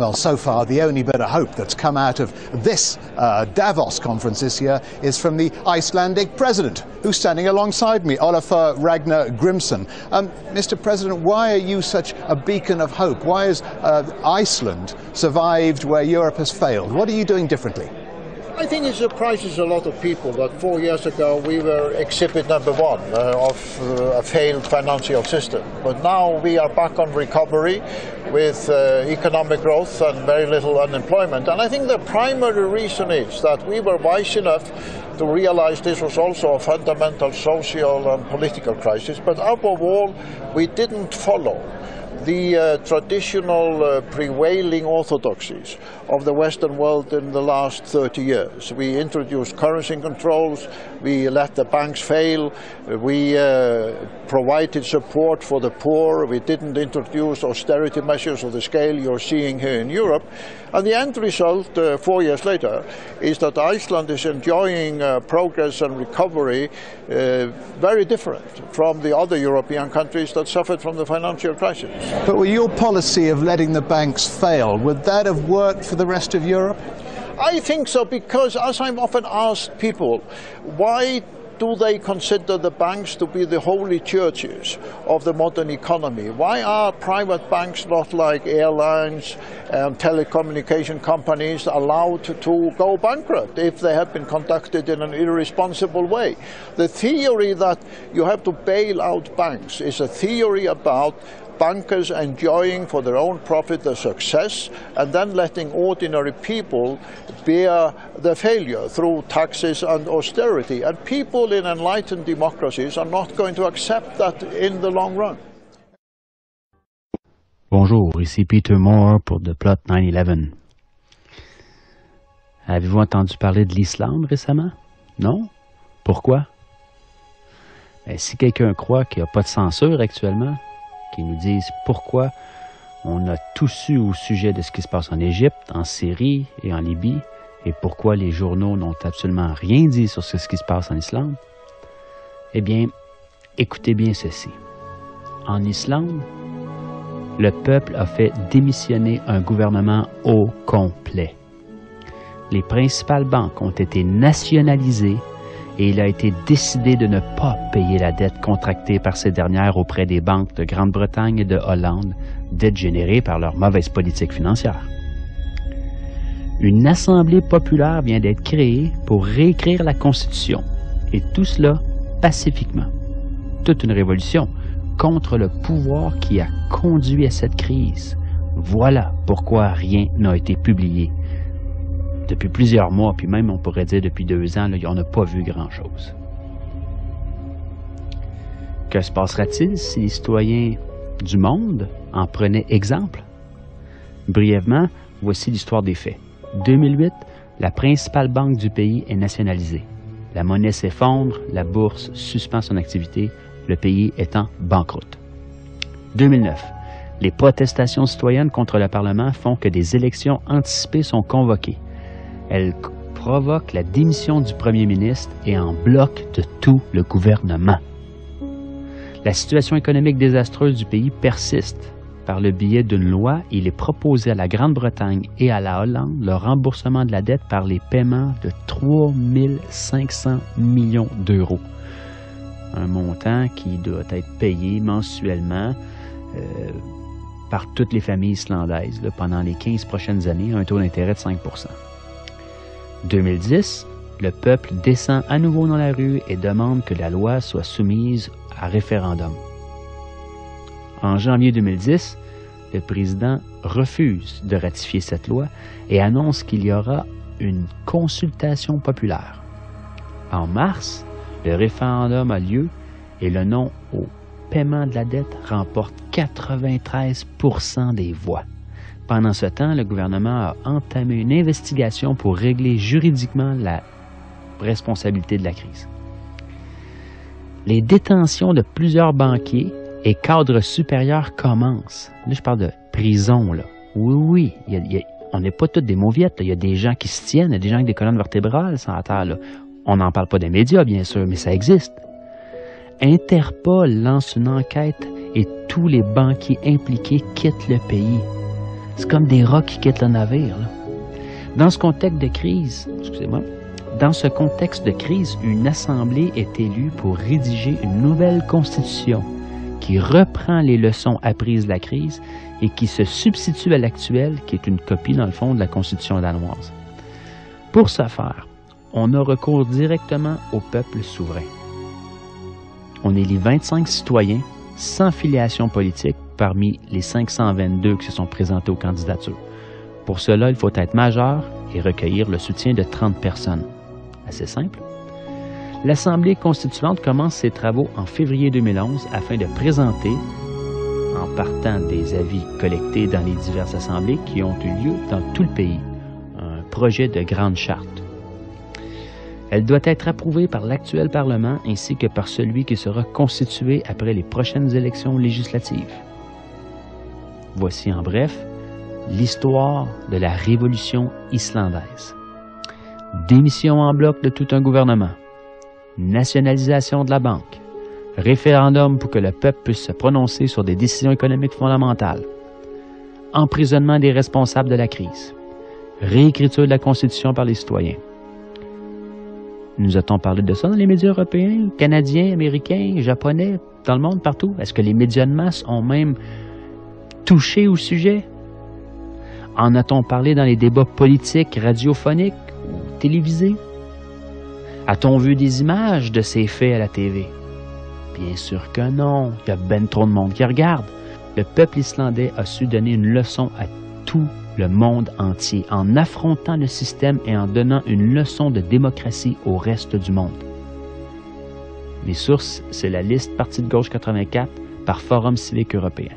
Well, so far, the only bit of hope that's come out of this Davos conference this year is from the Icelandic president, who's standing alongside me, Olafur Ragnar Grimsson. Mr. President, why are you such a beacon of hope? Why has Iceland survived where Europe has failed? What are you doing differently? I think it surprises a lot of people that 4 years ago we were exhibit number one of a failed financial system. But now we are back on recovery with economic growth and very little unemployment. And I think the primary reason is that we were wise enough to realize this was also a fundamental social and political crisis. But above all, we didn't follow the traditional prevailing orthodoxies of the Western world in the last 30 years. We introduced currency controls, we let the banks fail, we provided support for the poor, we didn't introduce austerity measures of the scale you're seeing here in Europe. And the end result, 4 years later, is that Iceland is enjoying progress and recovery very different from the other European countries that suffered from the financial crisis. But with your policy of letting the banks fail, would that have worked for the rest of Europe? I think so, because as I'm often asked people, why do they consider the banks to be the holy churches of the modern economy? Why are private banks, not like airlines and telecommunication companies, allowed to go bankrupt if they have been conducted in an irresponsible way? The theory that you have to bail out banks is a theory about bankers enjoying for their own profit the success and then letting ordinary people bear the failure through taxes and austerity. And people in enlightened democracies are not going to accept that in the long run. Bonjour, ici Peter Moore pour The Plot 9/11. Avez-vous entendu parler de l'Islande récemment? Non? Pourquoi? Ben, si quelqu'un croit qu'il n'y a pas de censure actuellement, qui nous disent pourquoi on a tout su au sujet de ce qui se passe en Égypte, en Syrie et en Libye, et pourquoi les journaux n'ont absolument rien dit sur ce qui se passe en Islande, eh bien, écoutez bien ceci. En Islande, le peuple a fait démissionner un gouvernement au complet. Les principales banques ont été nationalisées et il a été décidé de ne pas payer la dette contractée par ces dernières auprès des banques de Grande-Bretagne et de Hollande, dette générée par leur mauvaise politique financière. Une assemblée populaire vient d'être créée pour réécrire la Constitution, et tout cela pacifiquement. Toute une révolution contre le pouvoir qui a conduit à cette crise. Voilà pourquoi rien n'a été publié. Depuis plusieurs mois, puis même on pourrait dire depuis 2 ans, là, on n'a pas vu grand-chose. Que se passera-t-il si les citoyens du monde en prenaient exemple? Brièvement, voici l'histoire des faits. 2008, la principale banque du pays est nationalisée. La monnaie s'effondre, la bourse suspend son activité, le pays est en banqueroute. 2009, les protestations citoyennes contre le Parlement font que des élections anticipées sont convoquées. Elles provoquent la démission du premier ministre et en bloquent de tout le gouvernement. La situation économique désastreuse du pays persiste. Par le biais d'une loi, il est proposé à la Grande-Bretagne et à la Hollande le remboursement de la dette par les paiements de 3 500 millions d'euros. Un montant qui doit être payé mensuellement par toutes les familles islandaises là, pendant les 15 prochaines années, un taux d'intérêt de 5 %. 2010, le peuple descend à nouveau dans la rue et demande que la loi soit soumise à référendum. En janvier 2010, le président refuse de ratifier cette loi et annonce qu'il y aura une consultation populaire. En mars, le référendum a lieu et le non au paiement de la dette remporte 93 % des voix. Pendant ce temps, le gouvernement a entamé une investigation pour régler juridiquement la responsabilité de la crise. Les détentions de plusieurs banquiers et cadres supérieurs commencent. Là, je parle de prison, là. Oui, on n'est pas tous des mauviettes. Il y a des gens qui se tiennent, il y a des gens avec des colonnes vertébrales sur la terre, là. On n'en parle pas des médias, bien sûr, mais ça existe. Interpol lance une enquête et tous les banquiers impliqués quittent le pays. C'est comme des rats qui quittent le navire, là. Dans ce contexte de crise, une assemblée est élue pour rédiger une nouvelle constitution qui reprend les leçons apprises de la crise et qui se substitue à l'actuelle, qui est une copie, dans le fond, de la constitution danoise. Pour ce faire, on a recours directement au peuple souverain. On élit 25 citoyens sans filiation politique parmi les 522 qui se sont présentés aux candidatures. Pour cela, il faut être majeur et recueillir le soutien de 30 personnes. Assez simple. L'Assemblée constituante commence ses travaux en février 2011 afin de présenter, en partant des avis collectés dans les diverses assemblées qui ont eu lieu dans tout le pays, un projet de grande charte. Elle doit être approuvée par l'actuel Parlement ainsi que par celui qui sera constitué après les prochaines élections législatives. Voici en bref l'histoire de la Révolution islandaise. Démission en bloc de tout un gouvernement, nationalisation de la banque, référendum pour que le peuple puisse se prononcer sur des décisions économiques fondamentales, emprisonnement des responsables de la crise, réécriture de la Constitution par les citoyens. Nous a-t-on parlé de ça dans les médias européens, canadiens, américains, japonais, dans le monde, partout? Est-ce que les médias de masse ont même touché au sujet? En a-t-on parlé dans les débats politiques, radiophoniques ou télévisés? A-t-on vu des images de ces faits à la TV? Bien sûr que non. Il y a ben trop de monde qui regarde. Le peuple islandais a su donner une leçon à tout le monde entier en affrontant le système et en donnant une leçon de démocratie au reste du monde. Mes sources, c'est la liste Parti de gauche 84 par Forum civique européen.